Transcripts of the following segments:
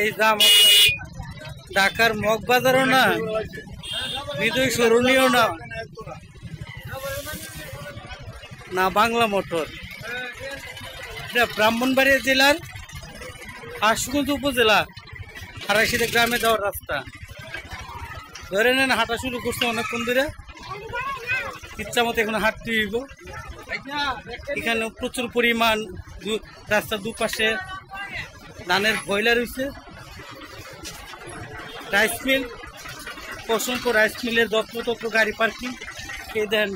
এই দাম ঢাকার মগবাজারও না, বিজয় সরণীও না, না বাংলা মোটর। এটা ব্রাহ্মণবাড়িয়া জেলার আশুগঞ্জ উপজেলা হারাইশিদা গ্রামে যাওয়ার রাস্তা। ধরে নেন হাঁটা শুরু করছে অনেকক্ষণ ধরে, ইচ্ছা মতো এখন হাঁটতে হইব। এখানে প্রচুর পরিমাণ রাস্তার দুপাশে ধানের বয়লা রয়েছে, রাইস মিল, অসংখ্য রাইস মিলের যত্রতত্র গাড়ি পার্কিং। এই দেন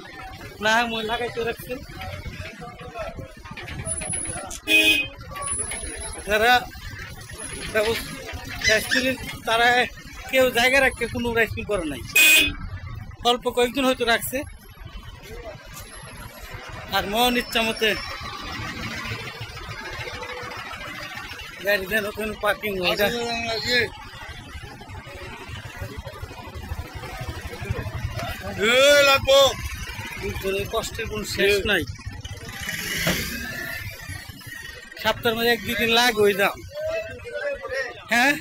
না মই লাগাইতে রাখছে যারা রাইস মিলের, তারা কেউ জায়গা রাখতে কোনো রাইস মিল করে নাই, অল্প কয়েকজন হয়তো রাখছে। আর মন ইচ্ছা মতে গাড়ি দেন ওখানে পার্কিং হয়ে যায়। কষ্টের কোনো শেষ নাই। সপ্তাহের মধ্যে 1-2 দিন লাগ হয়ে যাও। হ্যাঁ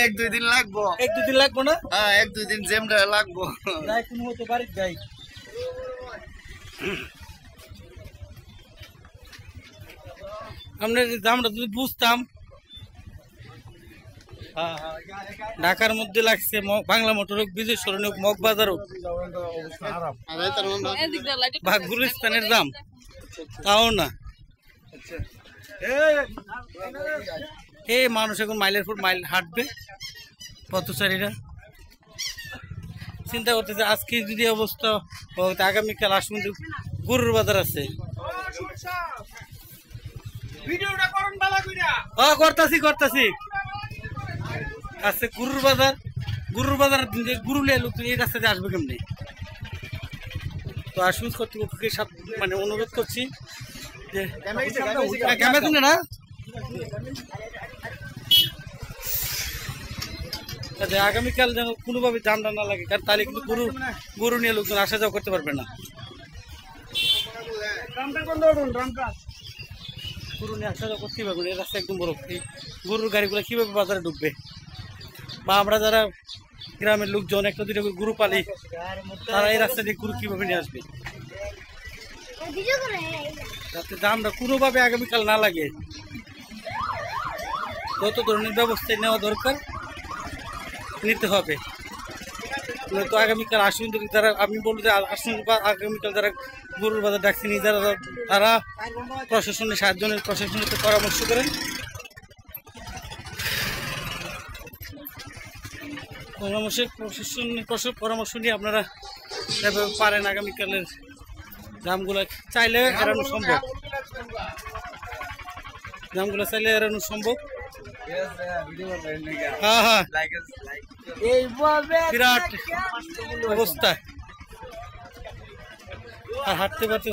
এক দুই দিন লাগবো। 1-2 দিন লাগবো না? হ্যাঁ 1-2 দিন জেমটা লাগবো। যাই কোনো মতো বাড়ি যাই। আমরা যদি বুঝতাম ঢাকার মধ্যে লাগছে বাংলা মোটর হোক, বিজয় সরণি হোক, মগবাজার হোক, বা গুলিস্তানের দাম তাও না। এই মানুষ এখন মাইলের পর মাইল হাঁটবে পথচারীরা। চিন্তা করতেছে আজকে যদি অবস্থা আগামীকাল আসুন গরুর বাজার আছে। করতাছি আজকে গরুর বাজার গরু নিয়ে লোক এই রাস্তাতে আসবে কেমনি? তো আসুন কর্তৃপক্ষকে মানে অনুরোধ করছি যে না আগামীকাল যেন কোনোভাবে জামটা না লাগে, কারণ তাহলে কিন্তু গরু নিয়ে লোকজন আসা যাওয়া করতে পারবে না। গরু নিয়ে আসা যাওয়া করতেই পারবে না, এই রাস্তা একদম বড়। এই গরুর গাড়িগুলো কীভাবে বাজারে ঢুকবে? বা আমরা যারা গ্রামের লোকজন একটা দুটো গরু পালি, তারা এই রাস্তা দিয়ে গরু কীভাবে নিয়ে আসবে? যাতে জামটা কোনোভাবে আগামীকাল না লাগে, যত ধরনের ব্যবস্থা নেওয়া দরকার নিতে হবে। তো আগামীকাল আসুন যারা, আমি বলবো যে আসুন আগামীকাল যারা গরুর বাজার ডাকছেন, যারা তারা প্রশাসনের সাহায্যের প্রশাসনের পরামর্শ করেন, পরামর্শ নিয়ে আপনারা যেভাবে পারেন আগামীকালের দামগুলো চাইলে এড়ানো সম্ভব। হ্যাঁ হ্যাঁ, বিরাট অবস্থা। আর হাঁটতে পারতে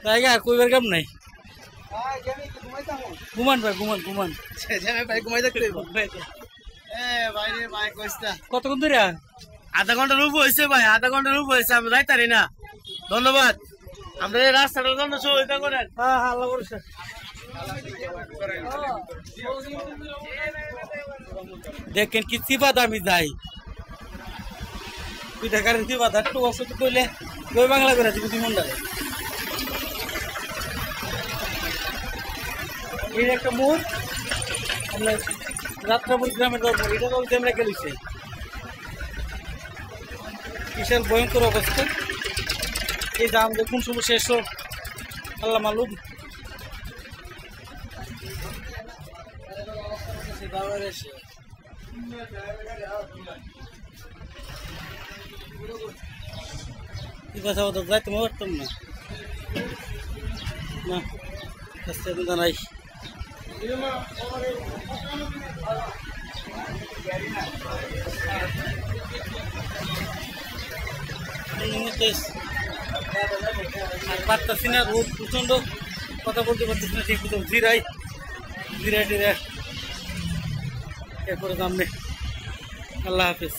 জায়গা আর কইবার কাম নাই। ঘুমান ভাই, ঘুমান কতক্ষণ ধরে? আধা ঘন্টার উপর হয়েছে ভাই, আধা ঘন্টার উপর হয়েছে। আমি যাইতারি না। ধন্যবাদ। আমরা এই রাস্তাটার জন্য সহযোগিতা করেন। হ্যাঁ হ্যাঁ, আল্লাহ ভরসা। দেখেন কি চিবাদ আমি যাই, তুই ঢাকার চিবাদ একটু অসুখ করলে ওই বাংলা করে দিবি মন্ডালে। এই একটা মোড় আপনার যাত্রাপুর গ্রামের দরকার, এটা তো আমরা গেলিছে। বিশাল ভয়ঙ্কর অবস্থা। এই দাম দেখুন শুভ শেষ আল্লাহ মালুম। কথা বলতে যাইতে পারতাম না, জানাই পারতাছি না, রোদ প্রচন্ড, কথা বলতে পারতেছি না ঠিক মতো। জিরাই টিরা এরপরে দাম নেই। আল্লাহ হাফিজ।